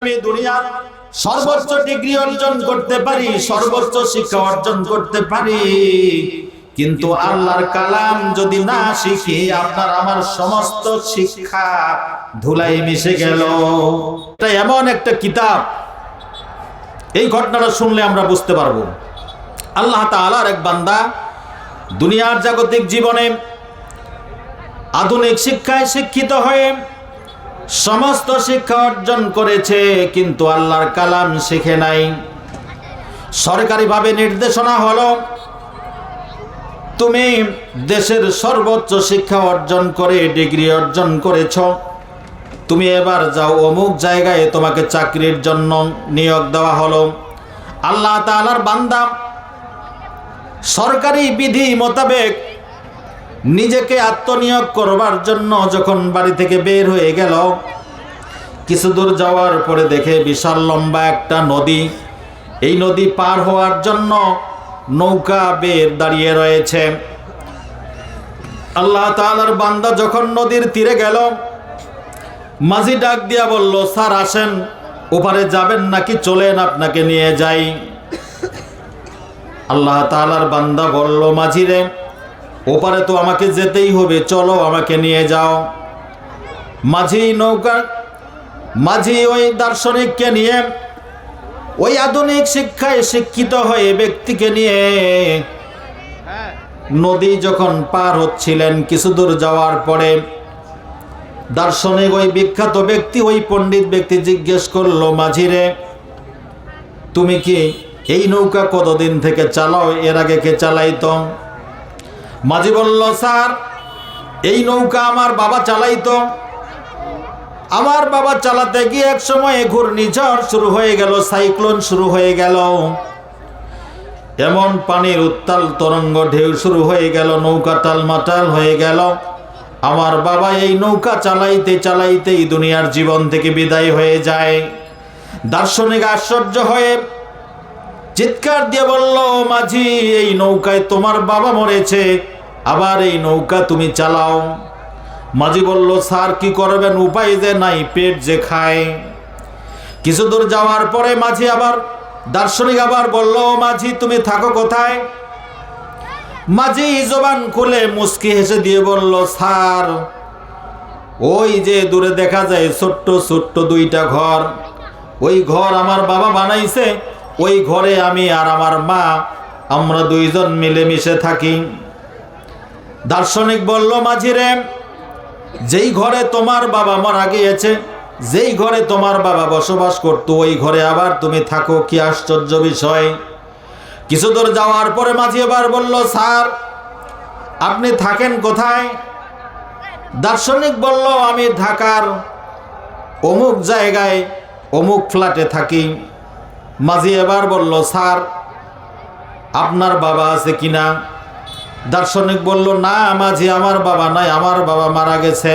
আমি দুনিয়ার সর্বোচ্চ ডিগ্রি অর্জন করতে পারি, সর্বোচ্চ শিক্ষা অর্জন করতে পারি, কিন্তু আল্লাহর কালাম যদি না শিখি আপনার আমার সমস্ত শিক্ষা ধুলাই মিশে গেল। এটা এমন একটা কিতাব, এই ঘটনাটা শুনলে আমরা বুঝতে পারবো আল্লাহ তাআলার এক বান্দা দুনিয়ার জাগতিক জীবনে আধুনিক শিক্ষায় শিক্ষিত হয়ে সমস্ত শিক্ষা অর্জন করেছে, কিন্তু আল্লাহর কালাম শিখে নাই। সরকারিভাবে নির্দেশনা হলো তুমি দেশের সর্বোচ্চ শিক্ষা অর্জন করে ডিগ্রি অর্জন করেছ, তুমি এবার যাও অমুক জায়গায়, তোমাকে চাকরির জন্য নিয়োগ দেওয়া হলো। আল্লাহ তাআলার বান্দা সরকারি বিধি মোতাবেক নিজেকে আত্মনিয়োগ করবার জন্য যখন বাড়ি থেকে বের হয়ে গেল, কিছু দূর যাওয়ার পরে দেখে বিশাল লম্বা একটা নদী। এই নদী পার হওয়ার জন্য নৌকা বের দাঁড়িয়ে রয়েছে। আল্লাহ তাআলার বান্দা যখন নদীর তীরে গেল, মাঝি ডাক দিয়া বলল, স্যার আসেন, ওপারে যাবেন নাকি চলেন আপনাকে নিয়ে যাই। আল্লাহ তাআলার বান্দা বলল, মাঝি রে, ওপারে তো আমাকে যেতেই হবে, চলো আমাকে নিয়ে যাও। মাঝি ওই দার্শনিককে নিয়ে, ওই আধুনিক শিক্ষায় শিক্ষিত হয়ে ব্যক্তিকে নিয়ে নদী যখন পার হচ্ছিলেন, কিছু দূর যাওয়ার পরে দার্শনিক ওই বিখ্যাত ব্যক্তি, ওই পণ্ডিত ব্যক্তি জিজ্ঞেস করলো, মাঝি রে, তুমি কি এই নৌকা কতদিন থেকে চালাও? এর আগে কে চালাইতো? মাঝি বলল, স্যার এই নৌকা আমার বাবা চালাইতো। আমার বাবা চালাতে গিয়ে এক সময় ঘূর্ণিঝড় শুরু হয়ে গেল, সাইক্লোন শুরু হয়ে গেল, এমন পানির উত্তাল তরঙ্গ ঢেউ শুরু হয়ে গেল, নৌকা টালমাটাল হয়ে গেল। আমার বাবা এই নৌকা চালাইতে চালাইতেই দুনিয়ার জীবন থেকে বিদায় হয়ে যায়। দার্শনিক আশ্চর্য হয়ে চিৎকার দিয়ে বলল, মাঝি, এই নৌকায় তোমার বাবা মরেছে, আবার এই নৌকা তুমি চালাও? মাঝি বলল, স্যার কি করবেন, উপায় যে নাই, পেট যে খায়। কিছু দূর যাওয়ার পরে দার্শনিক আবার বলল, মাঝি তুমি থাকো কোথায়? মাঝি জবান খুলে মুচকি হেসে দিয়ে বলল, স্যার ওই যে দূরে দেখা যায় ছোট্ট ছোট্ট দুইটা ঘর, ওই ঘর আমার বাবা বানাইছে, ওই ঘরে আমি আর আমার মা আমরা দুইজন মিলেমিশে থাকি। দার্শনিক বলল, মাঝি রে, যেই ঘরে তোমার বাবা মারা গিয়েছে, যেই ঘরে তোমার বাবা বসবাস করত, ওই ঘরে আবার তুমি থাকো, কি আশ্চর্য বিষয়। কিছু দূর যাওয়ার পরে মাঝি এবার বলল, স্যার আপনি থাকেন কোথায়? দার্শনিক বলল, আমি ঢাকার অমুক জায়গায় অমুক ফ্ল্যাটে থাকি। মাঝি এবার বলল, স্যার আপনার বাবা আছে কিনা? দার্শনিক বলল, না মাঝি, আমার বাবা নাই, আমার বাবা মারা গেছে।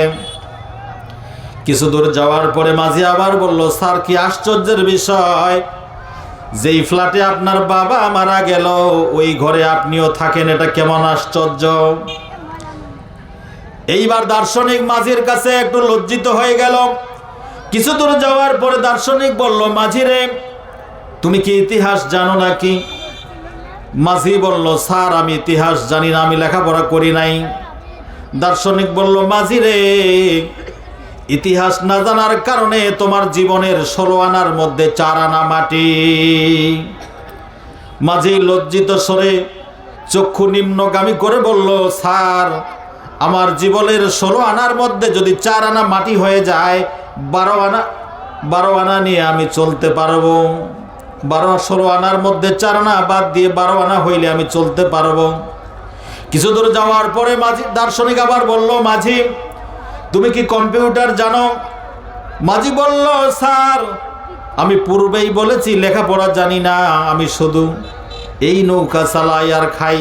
কিছু দূর যাওয়ার পরে মাঝি আবার বলল, স্যার কি আশ্চর্যের বিষয়, যেই ফ্ল্যাটে আপনার বাবা মারা গেল ওই ঘরে আপনিও থাকেন, এটা কেমন আশ্চর্য। এইবার দার্শনিক মাঝির কাছে একটু লজ্জিত হয়ে গেল। কিছু দূর যাওয়ার পরে দার্শনিক বলল, মাঝি রে, তুমি কি ইতিহাস জানো নাকি? মাঝি বলল, স্যার আমি ইতিহাস জানি না, আমি লেখাপড়া করি নাই। দার্শনিক বলল, মাঝি রে, ইতিহাস না জানার কারণে তোমার জীবনের 16 আনার মধ্যে 4 আনা মাটি। মাঝি লজ্জিত স্বরে চক্ষু নিম্নগামী করে বলল, স্যার আমার জীবনের 16 আনার মধ্যে যদি 4 আনা মাটি হয়ে যায়, 12 আনা নিয়ে আমি চলতে পারবো। 16 আনার মধ্যে 4 আনা বাদ দিয়ে 12 আনা হইলে আমি চলতে পারবো। কিছু দূর যাওয়ার পরে দার্শনিক আবার বলল, মাঝি তুমি কি কম্পিউটার জানো? মাঝি বলল, স্যার আমি পূর্বেই বলেছি লেখাপড়া জানি না, আমি শুধু এই নৌকা চালাই আর খাই।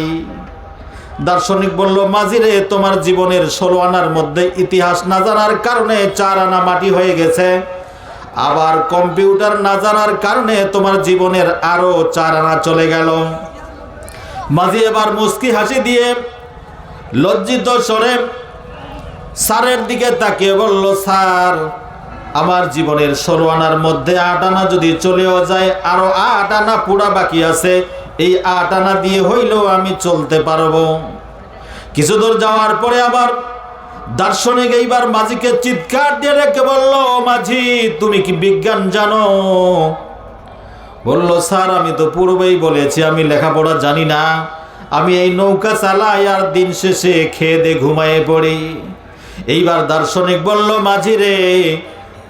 দার্শনিক বলল, মাঝি রে, তোমার জীবনের 16 আনার মধ্যে ইতিহাস না জানার কারণে 4 আনা মাটি হয়ে গেছে, আবার কম্পিউটার না জানার কারণে তোমার জীবনের আরো 4 আনা চলে গেল। মাঝি এবার মুচকি হাসি দিয়ে লজ্জিত স্বরে স্যারের দিকে তাকিয়ে বলল, স্যার আমার জীবনের 16 আনার মধ্যে 8 আনা যদি চলেও যায়, আরো 8 আনা পুরা বাকি আছে, এই 8 আনা দিয়ে হইলেও আমি চলতে পারবো। কিছু দূর যাওয়ার পরে আবার দার্শনিক এইবার মাঝিকে চিৎকার দিয়ে রেখে বলল, মাঝি তুমি কি বিজ্ঞান জানো? বলল, স্যার আমি তো পূর্বেই বলেছি আমি লেখাপড়া জানি না, আমি এই নৌকা চালাই আর দিন শেষে খেয়ে দে ঘুমায়ে পড়ি। এইবার দার্শনিক বলল, মাঝি রে,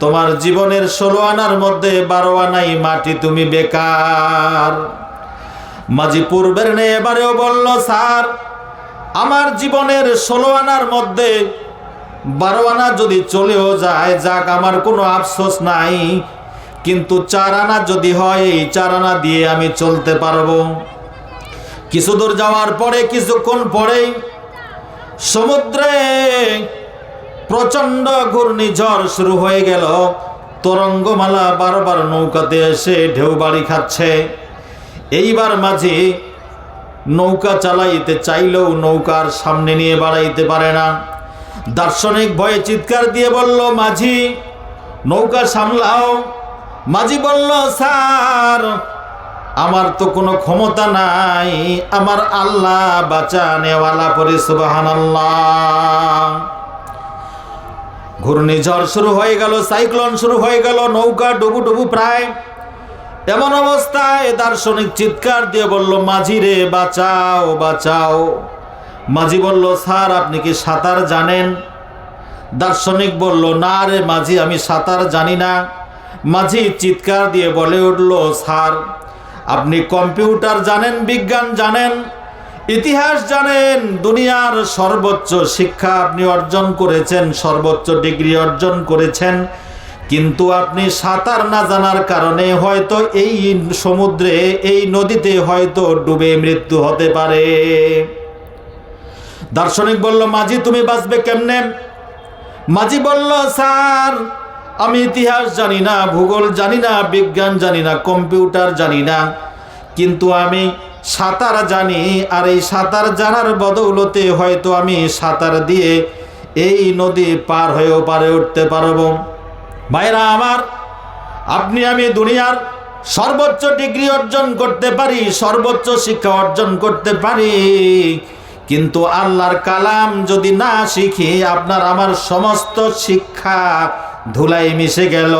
তোমার জীবনের 16 আনার মধ্যে 12 আনাই মাটি, তুমি বেকার। মাঝি পূর্বের নেই এবারেও বলল, স্যার আমার জীবনের 16 আনার মধ্যে 12 আনা যদি চলেও যায় যাক, আমার কোনো আফসোস নাই, কিন্তু 4 আনা যদি হয় এই 4 আনা দিয়ে আমি চলতে পারবো। কিছু দূর যাওয়ার পরে কিছুক্ষণ পরেই সমুদ্রে প্রচন্ড ঘূর্ণিঝড় শুরু হয়ে গেল। তরঙ্গমালা বারবার নৌকাতে এসে ঢেউ বাড়ি খাচ্ছে। এইবার মাঝি নৌকা চালাইতে চাইলেও নৌকার সামনে নিয়ে বাড়াইতে পারে না। দার্শনিক ভয়ে চিৎকার দিয়ে বলল, মাঝি নৌকা সামলাও। মাঝি বলল, স্যার আমার তো কোনো ক্ষমতা নাই, আমার আল্লাহ বাঁচানেওয়ালা, পরে সুবহানাল্লাহ। ঘূর্ণিঝড় শুরু হয়ে গেল, সাইক্লোন শুরু হয়ে গেল, নৌকা ডুবু ডুবু প্রায়। এমন অবস্থায় দার্শনিক চিৎকার দিয়ে বলল, মাঝি রে বাঁচাও বাঁচাও। মাঝি বলল, স্যার আপনি কি সাঁতার জানেন? দার্শনিক বলল, না রে মাঝি আমি সাঁতার জানি না। মাঝি চিৎকার দিয়ে বলে উঠল, স্যার আপনি কম্পিউটার জানেন, বিজ্ঞান জানেন, ইতিহাস জানেন, দুনিয়ার সর্বোচ্চ শিক্ষা আপনি অর্জন করেছেন, সর্বোচ্চ ডিগ্রি অর্জন করেছেন, কিন্তু আপনি সাঁতার না জানার কারণে হয়তো এই সমুদ্রে, এই নদীতে হয়তো ডুবে মৃত্যু হতে পারে। দার্শনিক বলল, মাঝি তুমি বাঁচবে কেমনে? মাঝি বলল, স্যার আমি ইতিহাস জানি না, ভূগোল জানি না, বিজ্ঞান জানি না, কম্পিউটার জানি না, কিন্তু আমি সাঁতার জানি, আর এই সাঁতার জানার বদৌলতে হয়তো আমি সাঁতার দিয়ে এই নদী পার হয়েও পারে উঠতে পারবো। ভাইরা আমার, আপনি আমি দুনিয়ার সর্বোচ্চ ডিগ্রি অর্জন করতে পারি, সর্বোচ্চ শিক্ষা অর্জন করতে পারি, কিন্তু আল্লাহর কালাম যদি না শিখি আপনার আমার সমস্ত শিক্ষা ধুলায় মিশে গেল।